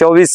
24